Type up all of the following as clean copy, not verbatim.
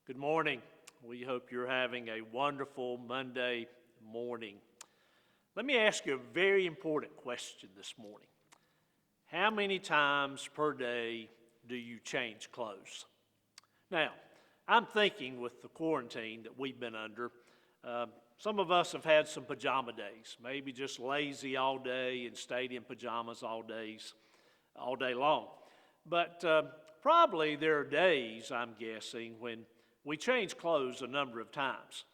Good morning. We hope you're having a wonderful Monday morning. Let me ask you a very important question this morning. How many times per day do you change clothes? Now, I'm thinking with the quarantine that we've been under, some of us have had some pajama days, maybe just lazy all day and stayed in pajamas all day long. But probably there are days, I'm guessing, when we change clothes a number of times.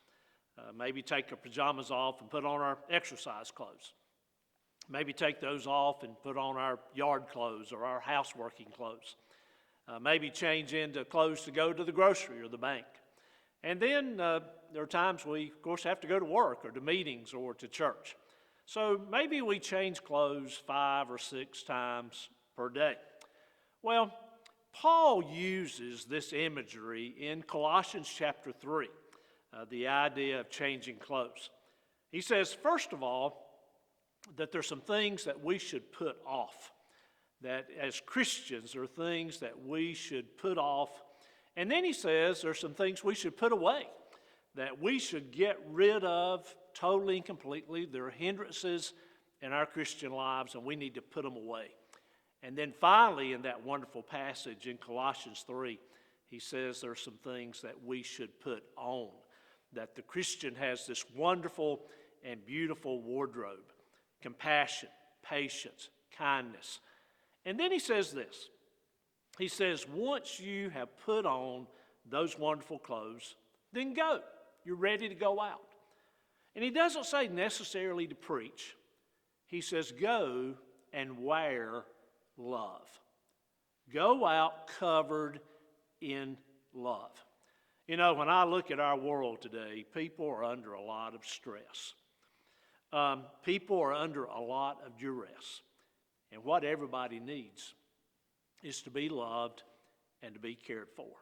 Maybe take our pajamas off and put on our exercise clothes. Maybe take those off and put on our yard clothes or our houseworking clothes. Maybe change into clothes to go to the grocery or the bank. And then there are times we, of course, have to go to work or to meetings or to church. So maybe we change clothes 5 or 6 times per day. Well, Paul uses this imagery in Colossians chapter 3, the idea of changing clothes. He says, first of all, that there's some things that we should put off, that as Christians are things that we should put off. And then he says there's some things we should put away, that we should get rid of totally and completely. There are hindrances in our Christian lives, and we need to put them away. And then finally, in that wonderful passage in Colossians 3, he says there are some things that we should put on, that the Christian has this wonderful and beautiful wardrobe: compassion, patience, kindness. And then he says this. He says, once you have put on those wonderful clothes, then go. You're ready to go out. And he doesn't say necessarily to preach. He says, go and wear love. Go out covered in love. You know, when I look at our world today, people are under a lot of stress. People are under a lot of duress. And what everybody needs is to be loved and to be cared for.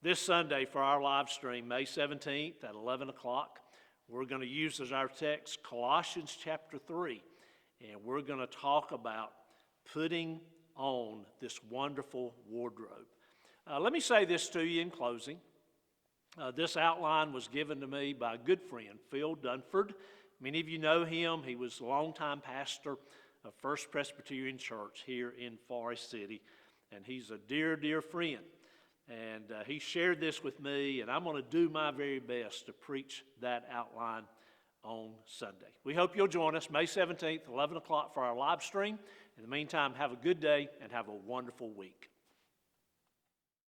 This Sunday for our live stream, May 17th at 11 o'clock, we're going to use as our text Colossians chapter 3. And we're going to talk about putting on this wonderful wardrobe. Let me say this to you in closing. This outline was given to me by a good friend, Phil Dunford. Many of you know him. He was a longtime pastor of First Presbyterian Church here in Forest City. And he's a dear, dear friend. And he shared this with me, and I'm going to do my very best to preach that outline on Sunday. We hope you'll join us May 17th, 11 o'clock for our live stream. In the meantime, have a good day and have a wonderful week.